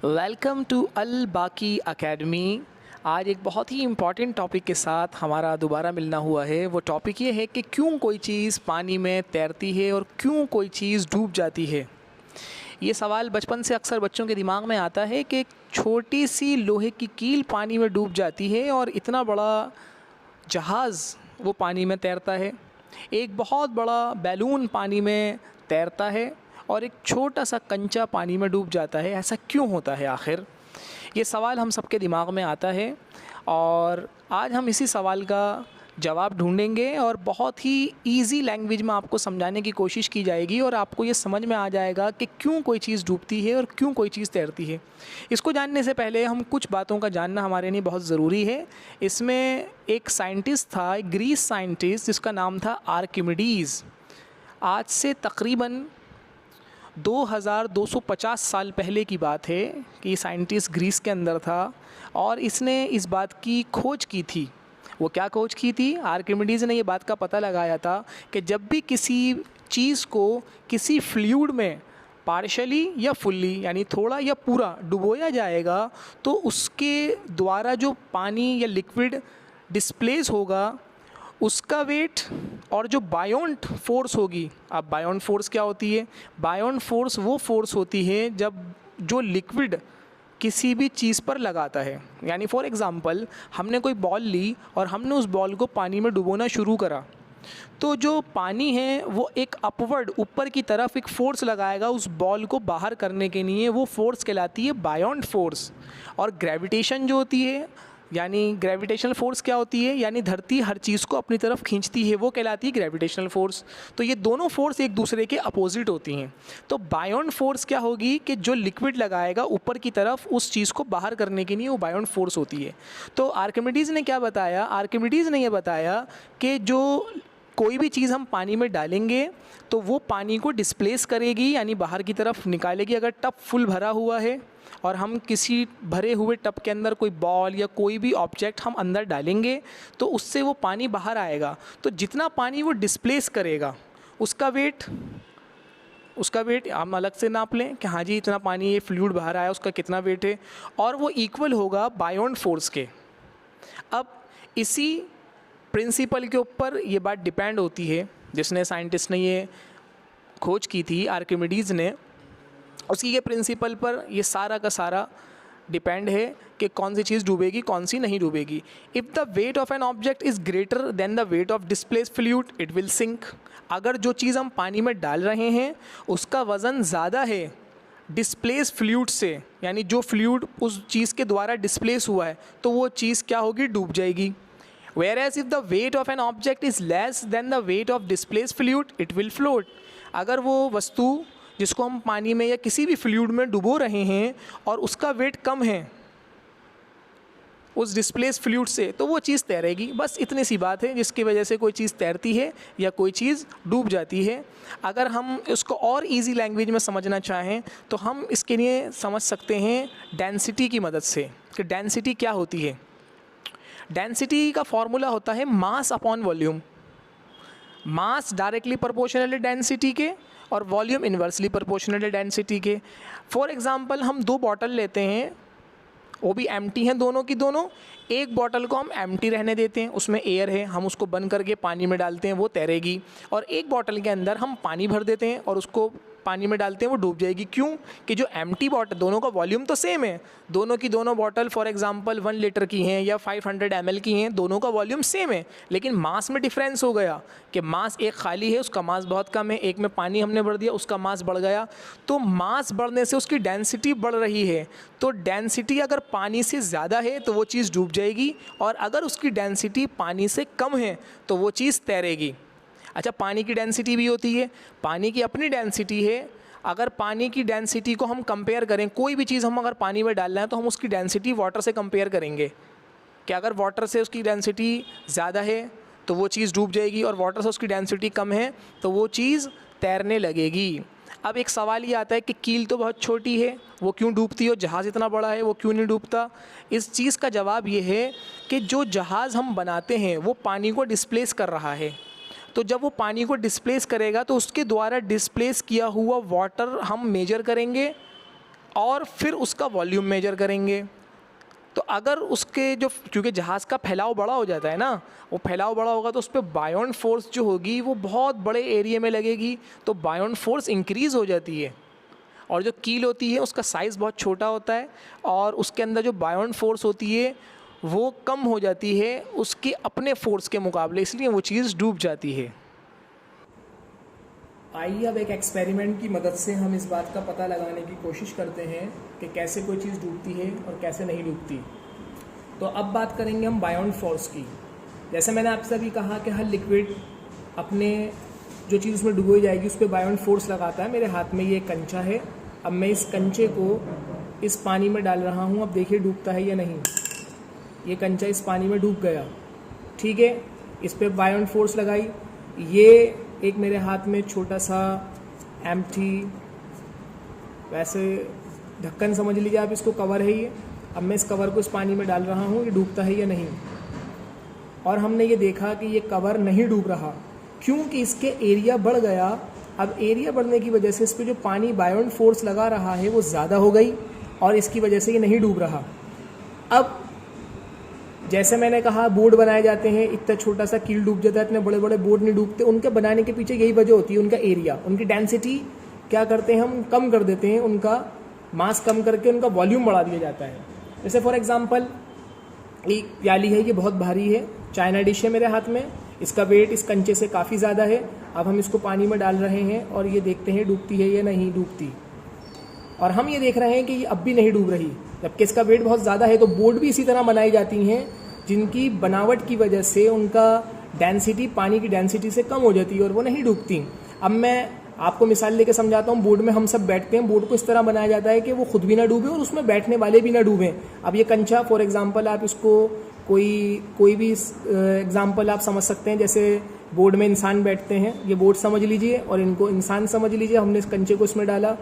Welcome to अल बाकी academy. आज एक बहुत ही इम्पॉर्टेंट टॉपिक के साथ हमारा दोबारा मिलना हुआ है। वो टॉपिक ये है कि क्यों कोई चीज़ पानी में तैरती है और क्यों कोई चीज़ डूब जाती है। ये सवाल बचपन से अक्सर बच्चों के दिमाग में आता है कि एक छोटी सी लोहे की कील पानी में डूब जाती है और इतना बड़ा जहाज़ वो पानी में तैरता है। एक बहुत बड़ा बैलून पानी में तैरता है और एक छोटा सा कंचा पानी में डूब जाता है। ऐसा क्यों होता है आखिर? ये सवाल हम सबके दिमाग में आता है और आज हम इसी सवाल का जवाब ढूंढेंगे और बहुत ही इजी लैंग्वेज में आपको समझाने की कोशिश की जाएगी और आपको ये समझ में आ जाएगा कि क्यों कोई चीज़ डूबती है और क्यों कोई चीज़ तैरती है। इसको जानने से पहले हम कुछ बातों का जानना हमारे लिए बहुत ज़रूरी है। इसमें एक साइंटिस्ट था, एक ग्रीस साइंटिस्ट, जिसका नाम था आर्किमिडीज़। आज से तकरीबन 2250 साल पहले की बात है कि ये साइंटिस्ट ग्रीस के अंदर था और इसने इस बात की खोज की थी। वो क्या खोज की थी? आर्किमिडीज़ ने ये बात का पता लगाया था कि जब भी किसी चीज़ को किसी फ्लूइड में पार्शली या फुल्ली यानी थोड़ा या पूरा डुबोया जाएगा तो उसके द्वारा जो पानी या लिक्विड डिस्प्लेस होगा उसका वेट और जो बायोंट फोर्स होगी। अब बायोंट फोर्स क्या होती है? बायोंट फोर्स वो फोर्स होती है जब जो लिक्विड किसी भी चीज़ पर लगाता है। यानी फॉर एग्ज़ाम्पल हमने कोई बॉल ली और हमने उस बॉल को पानी में डुबोना शुरू करा तो जो पानी है वो एक अपवर्ड ऊपर की तरफ एक फ़ोर्स लगाएगा उस बॉल को बाहर करने के लिए। वो फोर्स कहलाती है बायोंट फोर्स। और ग्रेविटेशन जो होती है यानी ग्रेविटेशनल फोर्स क्या होती है? यानी धरती हर चीज़ को अपनी तरफ खींचती है, वो कहलाती है ग्रेविटेशनल फोर्स। तो ये दोनों फोर्स एक दूसरे के अपोजिट होती हैं। तो बायोंट फोर्स क्या होगी कि जो लिक्विड लगाएगा ऊपर की तरफ उस चीज़ को बाहर करने के लिए, वो बायोंट फोर्स होती है। तो आर्किमिडीज़ ने क्या बताया? आर्किमिडीज़ ने ये बताया कि जो कोई भी चीज़ हम पानी में डालेंगे तो वो पानी को डिस्प्लेस करेगी यानी बाहर की तरफ निकालेगी। अगर टब फुल भरा हुआ है और हम किसी भरे हुए टब के अंदर कोई बॉल या कोई भी ऑब्जेक्ट हम अंदर डालेंगे तो उससे वो पानी बाहर आएगा। तो जितना पानी वो डिस्प्लेस करेगा उसका वेट हम अलग से नाप लें कि हाँ जी इतना पानी ये फ्लूइड बाहर आया, उसका कितना वेट है, और वो इक्वल होगा बायोंट फोर्स के। अब इसी प्रिंसिपल के ऊपर ये बात डिपेंड होती है। जिसने साइंटिस्ट ने ये खोज की थी आर्किमिडीज़ ने, उसकी ये प्रिंसिपल पर ये सारा का सारा डिपेंड है कि कौन सी चीज़ डूबेगी कौन सी नहीं डूबेगी। If the weight of an object is greater than the weight of displace fluid it will sink. अगर जो चीज़ हम पानी में डाल रहे हैं उसका वज़न ज़्यादा है डिस्प्लेस फ्लूइड से, यानी जो फ्लूइड उस चीज़ के द्वारा डिस्प्लेस हुआ है, तो वो चीज़ क्या होगी? डूब जाएगी। Whereas if the weight of an object is less than the weight of displaced fluid, it will float. अगर वो वस्तु जिसको हम पानी में या किसी भी फ्लूइड में डुबो रहे हैं और उसका वेट कम है उस डिस्प्लेस फ्लूइड से, तो वो चीज़ तैरेगी। बस इतनी सी बात है जिसकी वजह से कोई चीज़ तैरती है या कोई चीज़ डूब जाती है। अगर हम इसको और इजी लैंग्वेज में समझना चाहें तो हम इसके लिए समझ सकते हैं डेंसिटी की मदद से कि डेंसिटी क्या होती है। डेंसिटी का फॉर्मूला होता है मास अपॉन वॉल्यूम। मास डायरेक्टली प्रोपोर्शनल है डेंसिटी के और वॉल्यूम इन्वर्सली प्रोपोर्शनल है डेंसिटी के। फॉर एग्जांपल हम दो बॉटल लेते हैं, वो भी एम्प्टी हैं दोनों की दोनों। एक बॉटल को हम एम्प्टी रहने देते हैं, उसमें एयर है, हम उसको बंद करके पानी में डालते हैं, वो तैरेगी। और एक बॉटल के अंदर हम पानी भर देते हैं और उसको पानी में डालते हैं, वो डूब जाएगी। क्यों? कि जो एम्प्टी बॉटल, दोनों का वॉल्यूम तो सेम है, दोनों की दोनों बॉटल फॉर एग्जांपल 1 लीटर की हैं या 500 ml की हैं, दोनों का वॉल्यूम सेम है, लेकिन मास में डिफरेंस हो गया कि मास एक खाली है उसका मास बहुत कम है, एक में पानी हमने भर दिया उसका मास बढ़ गया। तो मास बढ़ने से उसकी डेंसिटी बढ़ रही है। तो डेंसिटी अगर पानी से ज़्यादा है तो वो चीज़ डूब जाएगी और अगर उसकी डेंसिटी पानी से कम है तो वो चीज़ तैरेगी। अच्छा, पानी की डेंसिटी भी होती है, पानी की अपनी डेंसिटी है। अगर पानी की डेंसिटी को हम कंपेयर करें, कोई भी चीज़ हम अगर पानी में डाल रहे हैं तो हम उसकी डेंसिटी वाटर से कंपेयर करेंगे कि अगर वाटर से उसकी डेंसिटी ज़्यादा है तो वो चीज़ डूब जाएगी और वाटर से उसकी डेंसिटी कम है तो वो चीज़ तैरने लगेगी। अब एक सवाल ये आता है कि कील तो बहुत छोटी है, वो क्यों डूबती है, और जहाज़ इतना बड़ा है वो क्यों नहीं डूबता? इस चीज़ का जवाब ये है कि जो जहाज़ हम बनाते हैं वो पानी को डिस्प्लेस कर रहा है। तो जब वो पानी को डिस्प्लेस करेगा तो उसके द्वारा डिस्प्लेस किया हुआ वाटर हम मेजर करेंगे और फिर उसका वॉल्यूम मेजर करेंगे। तो अगर उसके जो, क्योंकि जहाज़ का फैलाव बड़ा हो जाता है ना, वो फैलाव बड़ा होगा तो उस पर बायोन फोर्स जो होगी वो बहुत बड़े एरिया में लगेगी, तो बायोन फोर्स इंक्रीज़ हो जाती है। और जो कील होती है उसका साइज़ बहुत छोटा होता है और उसके अंदर जो बायोन फोर्स होती है वो कम हो जाती है उसके अपने फोर्स के मुकाबले, इसलिए वो चीज़ डूब जाती है। आइए अब एक एक्सपेरिमेंट की मदद से हम इस बात का पता लगाने की कोशिश करते हैं कि कैसे कोई चीज़ डूबती है और कैसे नहीं डूबती। तो अब बात करेंगे हम बायोन फोर्स की। जैसे मैंने आपसे अभी कहा कि हर लिक्विड अपने जो चीज़ उसमें डुबोई जाएगी उस पर बायोन फोर्स लगाता है। मेरे हाथ में ये कंचा है, अब मैं इस कंचे को इस पानी में डाल रहा हूँ। अब देखिए डूबता है या नहीं। ये कंचा इस पानी में डूब गया, ठीक है। इस पर बायोन फोर्स लगाई। ये एक मेरे हाथ में छोटा सा एम्प्टी, वैसे ढक्कन समझ लीजिए आप इसको, कवर है ये। अब मैं इस कवर को इस पानी में डाल रहा हूँ, ये डूबता है या नहीं। और हमने ये देखा कि ये कवर नहीं डूब रहा, क्योंकि इसके एरिया बढ़ गया। अब एरिया बढ़ने की वजह से इस पर जो पानी बायोन फोर्स लगा रहा है वो ज़्यादा हो गई और इसकी वजह से ये नहीं डूब रहा। अब जैसे मैंने कहा बोर्ड बनाए जाते हैं, इतना छोटा सा कील डूब जाता है, इतने बड़े बड़े बोर्ड नहीं डूबते। उनके बनाने के पीछे यही वजह होती है, उनका एरिया, उनकी डेंसिटी क्या करते हैं हम, कम कर देते हैं। उनका मास कम करके उनका वॉल्यूम बढ़ा दिया जाता है। जैसे फॉर एग्जांपल एक प्याली है, ये बहुत भारी है, चाइना डिश है मेरे हाथ में, इसका वेट इस कंचे से काफ़ी ज़्यादा है। अब हम इसको पानी में डाल रहे हैं और ये देखते हैं डूबती है या नहीं डूबती। और हम ये देख रहे हैं कि ये अब भी नहीं डूब रही, जबकि इसका वेट बहुत ज़्यादा है। तो बोर्ड भी इसी तरह बनाई जाती हैं जिनकी बनावट की वजह से उनका डेंसिटी पानी की डेंसिटी से कम हो जाती है और वो नहीं डूबती। अब मैं आपको मिसाल लेके समझाता हूँ। बोर्ड में हम सब बैठते हैं, बोर्ड को इस तरह बनाया जाता है कि वो खुद भी ना डूबे और उसमें बैठने वाले भी ना डूबें। अब ये कंचा फॉर एग्जांपल, आप इसको कोई भी एग्जांपल आप समझ सकते हैं। जैसे बोर्ड में इंसान बैठते हैं, ये बोर्ड समझ लीजिए और इनको इंसान समझ लीजिए। हमने इस कंचे को इसमें डाला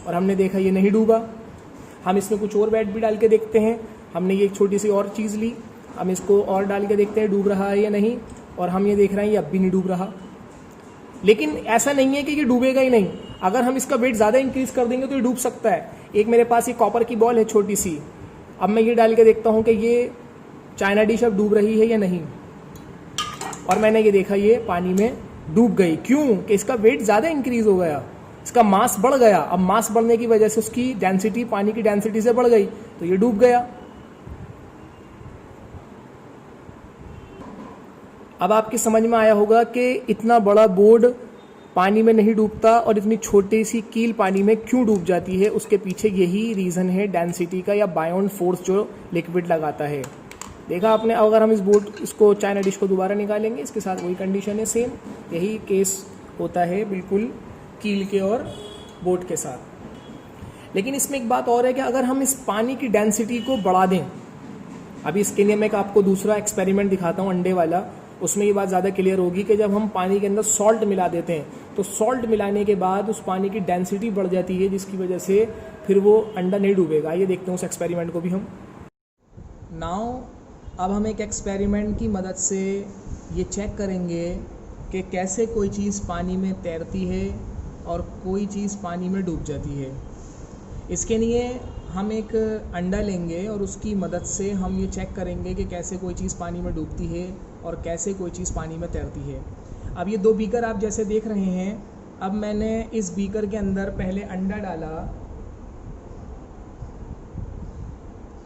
और हमने देखा ये नहीं डूबा। हम इसमें कुछ और बैट भी डाल के देखते हैं। हमने ये एक छोटी सी और चीज़ ली, हम इसको और डाल के देखते हैं डूब रहा है या नहीं, और हम ये देख रहे हैं ये अब भी नहीं डूब रहा। लेकिन ऐसा नहीं है कि ये डूबेगा ही नहीं, अगर हम इसका वेट ज़्यादा इंक्रीज कर देंगे तो ये डूब सकता है। एक मेरे पास ये कॉपर की बॉल है छोटी सी, अब मैं ये डाल के देखता हूँ कि ये चाइना डिश अब डूब रही है या नहीं, और मैंने ये देखा ये पानी में डूब गई। क्यों? कि इसका वेट ज़्यादा इंक्रीज हो गया, इसका मास बढ़ गया। अब मास बढ़ने की वजह से उसकी डेंसिटी पानी की डेंसिटी से बढ़ गई, तो ये डूब गया। अब आपकी समझ में आया होगा कि इतना बड़ा बोर्ड पानी में नहीं डूबता और इतनी छोटी सी कील पानी में क्यों डूब जाती है। उसके पीछे यही रीज़न है डेंसिटी का, या बायोन फोर्स जो लिक्विड लगाता है। देखा आपने। अगर हम इसको चाइना डिश को दोबारा निकालेंगे, इसके साथ वही कंडीशन है, सेम यही केस होता है बिल्कुल कील के और बोट के साथ। लेकिन इसमें एक बात और है कि अगर हम इस पानी की डेंसिटी को बढ़ा दें, अभी इसके लिए मैं आपको दूसरा एक्सपेरिमेंट दिखाता हूँ अंडे वाला, उसमें ये बात ज़्यादा क्लियर होगी कि जब हम पानी के अंदर सॉल्ट मिला देते हैं तो सॉल्ट मिलाने के बाद उस पानी की डेंसिटी बढ़ जाती है, जिसकी वजह से फिर वो अंडा नहीं डूबेगा। ये देखते हैं उस एक्सपेरिमेंट को भी हम। नाउ अब हम एक एक्सपेरिमेंट की मदद से ये चेक करेंगे कि कैसे कोई चीज़ पानी में तैरती है और कोई चीज़ पानी में डूब जाती है। इसके लिए हम एक अंडा लेंगे और उसकी मदद से हम ये चेक करेंगे कि कैसे कोई चीज़ पानी में डूबती है और कैसे कोई चीज़ पानी में तैरती है। अब ये दो बीकर आप जैसे देख रहे हैं, अब मैंने इस बीकर के अंदर पहले अंडा डाला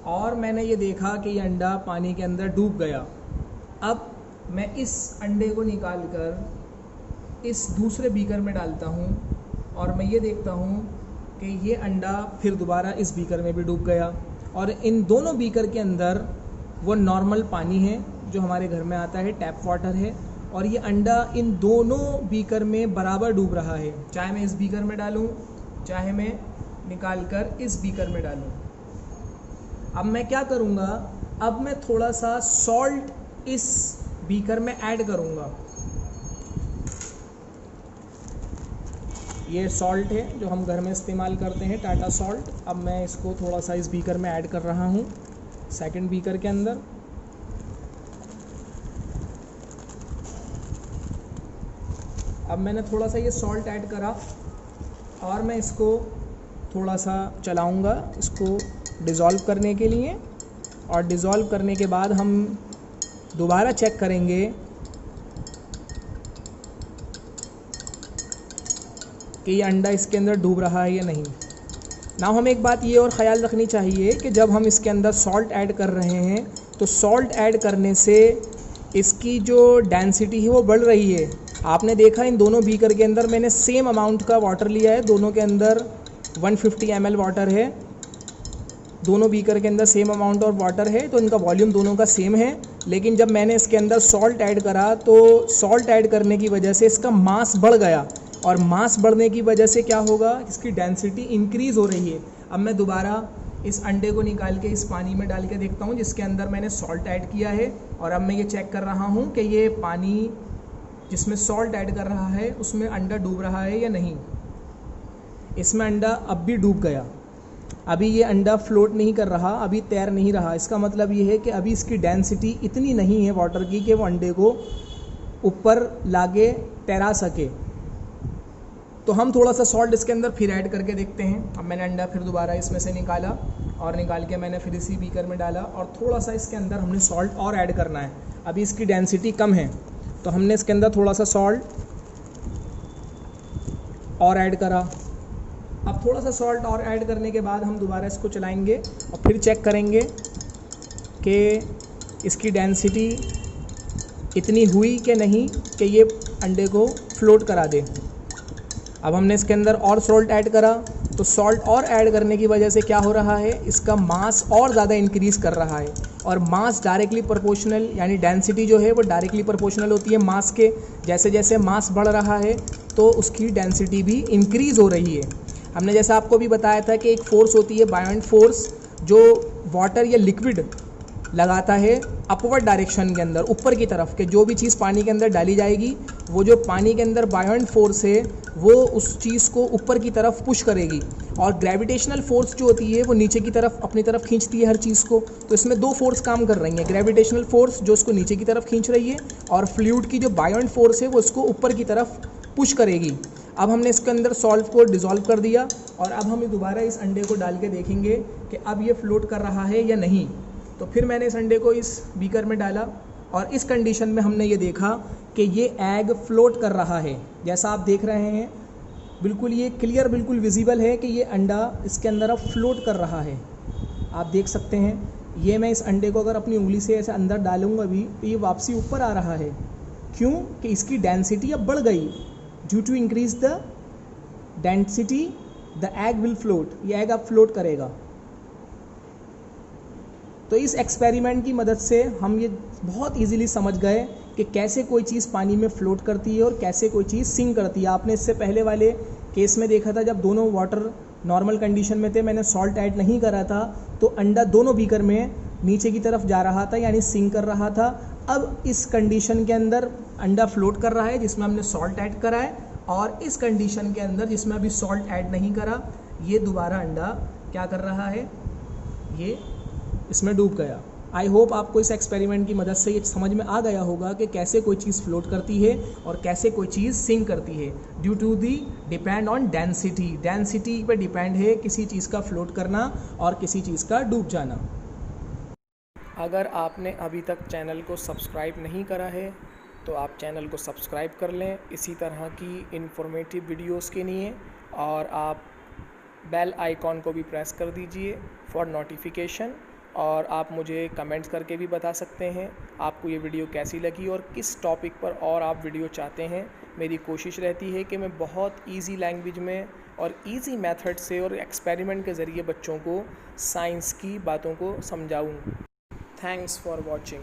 और मैंने ये देखा कि ये अंडा पानी के अंदर डूब गया। अब मैं इस अंडे को निकाल कर इस दूसरे बीकर में डालता हूँ और मैं ये देखता हूँ कि ये अंडा फिर दोबारा इस बीकर में भी डूब गया। और इन दोनों बीकर के अंदर वो नॉर्मल पानी है जो हमारे घर में आता है, टैप वाटर है, और ये अंडा इन दोनों बीकर में बराबर डूब रहा है। चाहे मैं इस बीकर में डालूँ, चाहे मैं निकाल कर इस बीकर में डालूँ। अब मैं क्या करूँगा, अब मैं थोड़ा सा सॉल्ट इस बीकर में ऐड करूँगा। ये सॉल्ट है जो हम घर में इस्तेमाल करते हैं, टाटा सॉल्ट। अब मैं इसको थोड़ा सा इस बीकर में ऐड कर रहा हूँ, सेकंड बीकर के अंदर। अब मैंने थोड़ा सा ये सॉल्ट ऐड करा और मैं इसको थोड़ा सा चलाऊँगा इसको डिज़ोल्व करने के लिए, और डिज़ोल्व करने के बाद हम दोबारा चेक करेंगे कि ये अंडा इसके अंदर डूब रहा है या नहीं। नाउ हमें एक बात ये और ख़याल रखनी चाहिए कि जब हम इसके अंदर सॉल्ट ऐड कर रहे हैं तो सॉल्ट ऐड करने से इसकी जो डेंसिटी है वो बढ़ रही है। आपने देखा इन दोनों बीकर के अंदर मैंने सेम अमाउंट का वाटर लिया है, दोनों के अंदर 150 ml वाटर है, दोनों बीकर के अंदर सेम अमाउंट और वाटर है, तो इनका वॉल्यूम दोनों का सेम है। लेकिन जब मैंने इसके अंदर सॉल्ट ऐड करा तो सॉल्ट ऐड करने की वजह से इसका मास बढ़ गया, और मास बढ़ने की वजह से क्या होगा, इसकी डेंसिटी इंक्रीज़ हो रही है। अब मैं दोबारा इस अंडे को निकाल के इस पानी में डाल के देखता हूँ जिसके अंदर मैंने सॉल्ट ऐड किया है, और अब मैं ये चेक कर रहा हूँ कि ये पानी जिसमें सॉल्ट ऐड कर रहा है उसमें अंडा डूब रहा है या नहीं। इसमें अंडा अब भी डूब गया, अभी ये अंडा फ्लोट नहीं कर रहा, अभी तैर नहीं रहा। इसका मतलब ये है कि अभी इसकी डेंसिटी इतनी नहीं है वाटर की कि वो अंडे को ऊपर लाके तैरा सके। तो हम थोड़ा सा सॉल्ट इसके अंदर फिर ऐड करके देखते हैं। अब मैंने अंडा फिर दोबारा इसमें से निकाला, और निकाल के मैंने फिर इसी बीकर में डाला, और थोड़ा सा इसके अंदर हमने सॉल्ट और ऐड करना है। अभी इसकी डेंसिटी कम है तो हमने इसके अंदर थोड़ा सा सॉल्ट और ऐड करा। अब थोड़ा सा सॉल्ट और ऐड करने के बाद हम दोबारा इसको चलाएंगे और फिर चेक करेंगे कि इसकी डेंसिटी इतनी हुई कि नहीं कि ये अंडे को फ्लोट करा दे। अब हमने इसके अंदर और सॉल्ट ऐड करा, तो सॉल्ट और ऐड करने की वजह से क्या हो रहा है, इसका मास और ज़्यादा इंक्रीज़ कर रहा है, और मास डायरेक्टली प्रोपोर्शनल, यानी डेंसिटी जो है वो डायरेक्टली प्रोपोर्शनल होती है मास के। जैसे जैसे मास बढ़ रहा है तो उसकी डेंसिटी भी इंक्रीज़ हो रही है। हमने जैसा आपको भी बताया था कि एक फ़ोर्स होती है बायोंट फोर्स, जो वाटर या लिक्विड लगाता है अपवर्ड डायरेक्शन के अंदर, ऊपर की तरफ, के जो भी चीज़ पानी के अंदर डाली जाएगी वो जो पानी के अंदर बायोंट फोर्स है वो उस चीज़ को ऊपर की तरफ पुश करेगी, और ग्रेविटेशनल फोर्स जो होती है वो नीचे की तरफ अपनी तरफ खींचती है हर चीज़ को। तो इसमें दो फोर्स काम कर रही हैं, ग्रेविटेशनल फोर्स जो उसको नीचे की तरफ खींच रही है, और फ्लूइड की जो बायोंट फोर्स है वो उसको ऊपर की तरफ पुश करेगी। अब हमने इसके अंदर सॉल्ट को डिज़ोल्व कर दिया, और अब हम दोबारा इस अंडे को डाल के देखेंगे कि अब ये फ्लोट कर रहा है या नहीं। तो फिर मैंने इस अंडे को इस बीकर में डाला, और इस कंडीशन में हमने ये देखा कि ये एग फ्लोट कर रहा है। जैसा आप देख रहे हैं बिल्कुल ये क्लियर, बिल्कुल विजिबल है कि ये अंडा इसके अंदर अब फ्लोट कर रहा है। आप देख सकते हैं, ये मैं इस अंडे को अगर अपनी उंगली से ऐसे अंदर डालूंगा भी तो ये वापसी ऊपर आ रहा है। क्यों? कि इसकी डेंसिटी अब बढ़ गई। Due to increase the density the egg will float, ये एग अब फ्लोट करेगा। तो इस एक्सपेरिमेंट की मदद से हम ये बहुत इजीली समझ गए कि कैसे कोई चीज़ पानी में फ्लोट करती है और कैसे कोई चीज़ सिंक करती है। आपने इससे पहले वाले केस में देखा था, जब दोनों वाटर नॉर्मल कंडीशन में थे, मैंने सॉल्ट ऐड नहीं करा था, तो अंडा दोनों बीकर में नीचे की तरफ जा रहा था, यानी सिंक कर रहा था। अब इस कंडीशन के अंदर अंडा फ्लोट कर रहा है जिसमें हमने सॉल्ट ऐड करा है, और इस कंडीशन के अंदर जिसमें अभी सॉल्ट ऐड नहीं करा, ये दोबारा अंडा क्या कर रहा है, ये इसमें डूब गया। आई होप आपको इस एक्सपेरिमेंट की मदद से ये समझ में आ गया होगा कि कैसे कोई चीज़ फ्लोट करती है और कैसे कोई चीज़ सिंक करती है। Due to the depend on density, density पे डिपेंड है किसी चीज़ का फ्लोट करना और किसी चीज़ का डूब जाना। अगर आपने अभी तक चैनल को सब्सक्राइब नहीं करा है तो आप चैनल को सब्सक्राइब कर लें इसी तरह की इन्फॉर्मेटिव वीडियोस के लिए, और आप बेल आइकॉन को भी प्रेस कर दीजिए फॉर नोटिफिकेशन। और आप मुझे कमेंट्स करके भी बता सकते हैं आपको ये वीडियो कैसी लगी और किस टॉपिक पर और आप वीडियो चाहते हैं। मेरी कोशिश रहती है कि मैं बहुत इजी लैंग्वेज में और इजी मेथड से और एक्सपेरिमेंट के ज़रिए बच्चों को साइंस की बातों को समझाऊं। Thanks for watching.